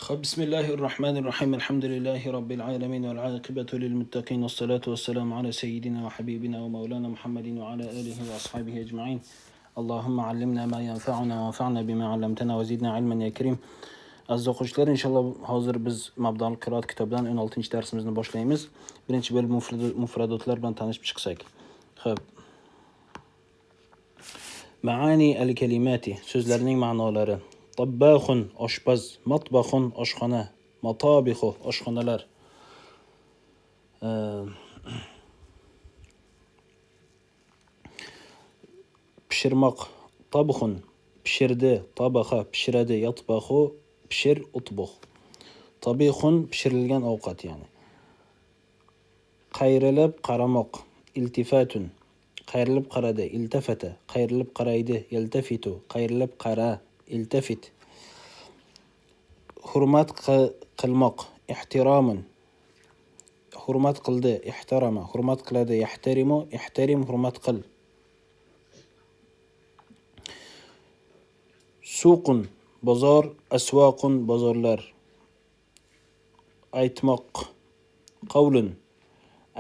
بسم الله الرحمن الرحيم الحمد لله رب العالمين والعاقبة للمتقين والصلاة والسلام على سيدنا وحبيبنا ومولانا محمد وعلى آله وأصحابه أجمعين. اللهم علمنا ما ينفعنا وانفعنا بما علمتنا وزدنا علما يا كريم. Aziz o'quvchilar, inshaalloh hozir biz Mabda'ul qiroat kitobidan 16-darsimizni boshlaymiz. Birinchi bo'lib mufradotlar bilan tanishib chiqsak. Xo'p. Maani al-kalimati so'zlarning ma'nolari. Tabbaxun oshpaz, matbaxun oshxona, matabixu oshxonalar. Pishirmoq, tabxun pishirdi, tabaxa pishiradi, yatbaxu pishir, utbux. Tabixun pishirilgan ovqat ya'ni. Qayrilib qaramoq, iltifatun qayrilib qaradi, iltafata qayrilib qaraydi, yaltafitu qayrilib qara, iltafit. Hurmat qilmoq, ihtiramun hurmat qildi, ihtarama hurmat qiladi, yahtarimu ihtarim hurmat qil. Suqun bozor, aswaqun bozorlar. Aytmoq, qavlun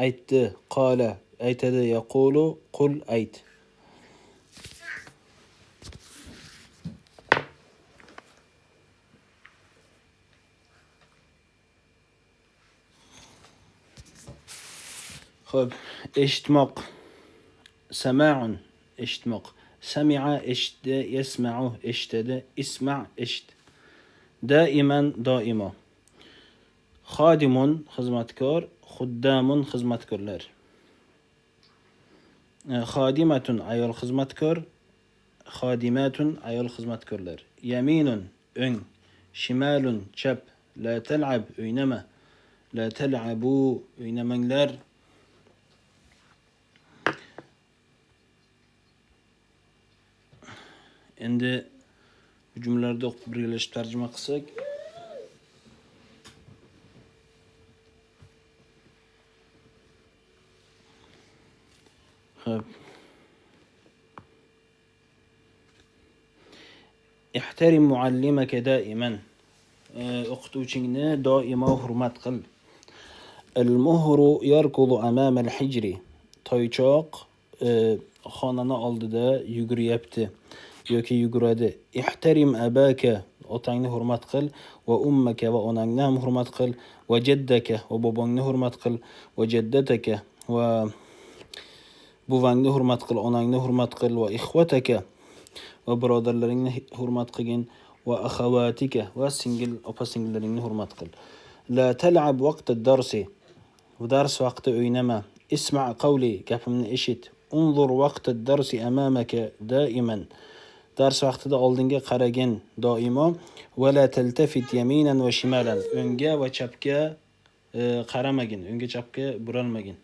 aytdi, qala aytadi, yaqulu qul ayt. Xo'p, eshitmoq, sama'un eshitmoq, sami'a eshitdi, yasma'u eshitadi, isma' eshit. Daiman doimo. Xodimun xizmatkor, xuddamun xizmatkorlar. Xodimatun ayol xizmatkor, xodimatun ayol xizmatkorlar. Yaminun o'ng, shimalun chap, la tal'ab o'ynama, la tal'abu o'ynamanglar. Endi bu jumlalarni o'qib birgalashib tarjima qilsak. Ihtarim muallimaka daiman. O'qituvchingni doimo hurmat qil. Al-muhru yarkudu amama al-hijri. Toychoq xonani oldida yuguryapti yoki yuguradi. Ihtarim abaka otangni hurmat qil, va ummaka va onangni ham hurmat qil, va jaddaka va bobongni hurmat qil, va jaddataka va buvangni hurmat qil, onangni hurmat qil, va ikhwataka va birodarlaringni hurmat qilgin, va akhawatika va singil opa-singillaringni hurmat qil. La tal'ab vaqt ad-darsi. Dars vaqti o'ynama. Isma' qawli gapimni eshit. Unzur vaqt ad-darsi amamaka daiman. Dars vaqtida oldinga qaragin doimo. Va la taltafit yaminan va shimalan. O'ngga va chapga qaramagin, o'ngga chapga buralmagin.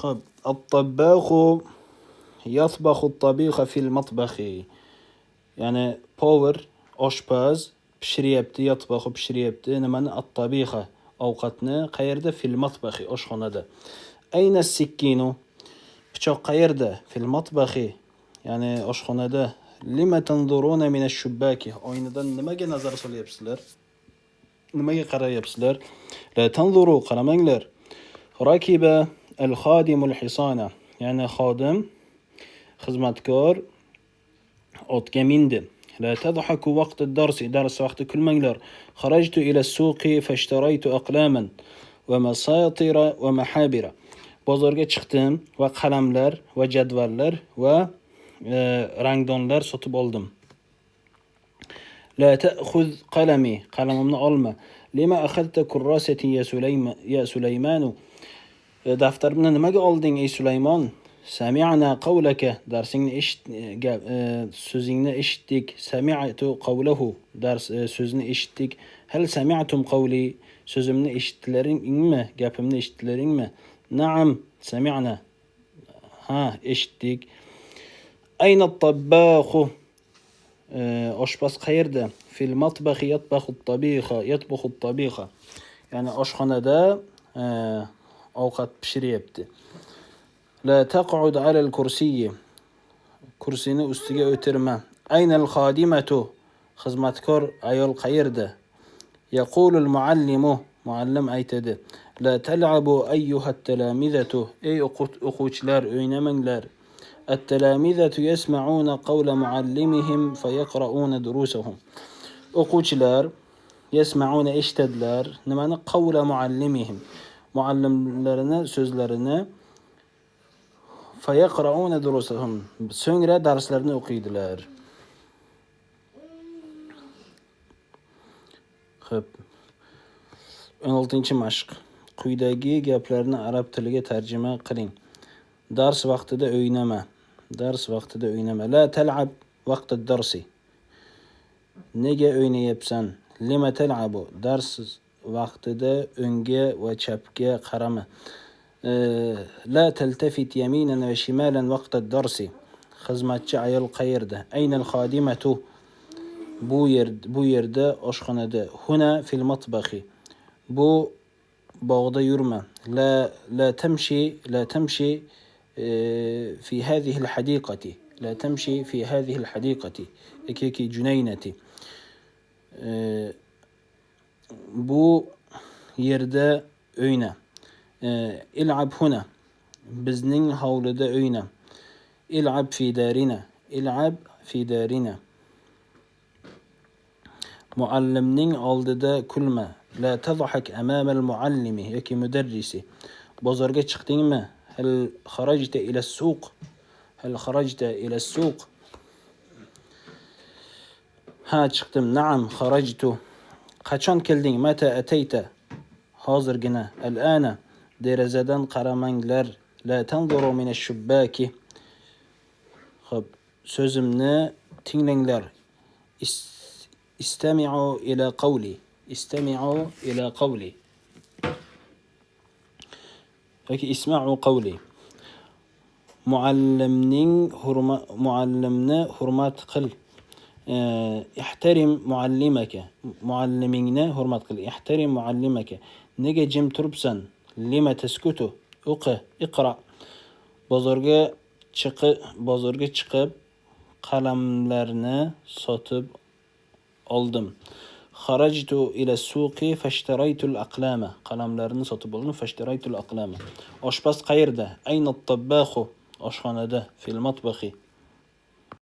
خب الطباخ يطبخ الطبيخ في المطبخ. Yani power oshpaz pishiryapti, yatbaxu pishiryapti. Nimani? At-tabixa ovqatni qayerda? Fil matbaxi oshxonada. Ayna sikkinu pichoq qayerda? Fil matbaxi yani oshxonada. Lima tanzuruna min ash-shubbaki oynadan nimaga nazar solyapsizlar? Nimaga qarayapsizlar? La tanzuru qaramanglar. Rakiba al-xodim al-hisana yani xodim xizmatkor otga mindi. La tadhaku vaqt ad-darsi dars vaqti kulmanglar. Kharajtu ila as-suqi fashtaraytu aqlaman va masatira va mahabira. Bozorga chiqdim va qalamlar va jadvallar va rangdonlar sotib oldim. La ta'khudh qalami qalamimni olma. Lima akhadta kurrasati ya Sulaymanu. Daftarimni nimaga olding ey Sulaymon? Sami'na qawlaka darsingni so'zingni eshitdik. Sami'tu qawlahu dars so'zni eshitdik. Hal sami'tum qawli so'zimni eshitdilaringmi? Gapimni eshitdilaringmi? Na'am sami'na. Ha eshitdik. Ayna at-tabbakhu oshpaz qayerda? Fil matbaxi yatbaxut tabixa, yatbaxut tabixa. Ya'ni oshxonada ovqat pishiryapti. La taq'ud 'ala al-kursiyyi. Kursini ustiga o'tirma. Ayna al-xodimatu. Xizmatkor ayol qayerda? Yaqulu al-muallimu. Muallim aytadi. La tal'abu ayyuha at-talamizatu. Ey o'quvchilar, o'ynamanglar. At-talamizatu yasma'una qawla muallimihim fayaqra'una durusahum. O'quvchilar yasma'una eshitadilar. Nimani? Qawla muallimihim. Muallimlarini so'zlarini fayaqra'una durusahum. So'ngra darslarini o'qiydilar. Xo'p. 16-mashq. Quyidagi gaplarni arab tiliga tarjima qiling. Dars vaqtida o'ynama. Dars vaqtida o'ynama. La tal'ab vaqt ad-darsi. Nega o'ynayapsan? Lima tal'abu? Dars vaqtida o'ngga va chapga qarama. La taltafit yaminan va shimalan vaqt ad-darsi. Xizmatchi ayol qayerda? Ayna al-xodimatu? Bu yerda oshxonada. Huna fil matbaxi. Bu bog'da yurma. La tamshi fi hadhihi al-hadiqati. La tamshi fi hadhihi al-hadiqati. Ki junaynati. Bu yerda o'yna. Il'ab huna. Bizning hovlida o'yna. Il'ab fi darina. Il'ab fi darina. Muallimning oldida kulma. La tadhhak amama al-muallimi yoki mudarrisi. Bozorga chiqdingmi? Hal kharajta ila as-suq? Hal kharajta ila as-suq? Ha, chiqdim. Na'am, kharajtu. Qachon kelding? Mata atayta? Hozirgina. Al-ana. Derazadan qaramanglar. La tanzuru min ash-shubbaki. Xo'p, so'zimni tinglanglar. Istami'u ila qawli. Istami'u ila qawli. Yoki isma'u qawli. Muallimni hurmat qil. Ihtarim muallimaka. Muallimingni hurmat qil. Ihtarim muallimaka. Nega jim turibsan? Lima taskutu? O'qi, iqra. Bozorga chiqib qalamlarni sotib oldim. Kharajtu ila suqi fashtaraytu al-aqlama. Qalamlarni sotib oldim. Fashtaraytu al-aqlama. Oshpaz qayerda? Ayna at-tabbaxu? Oshxonada. Fil matbaxi.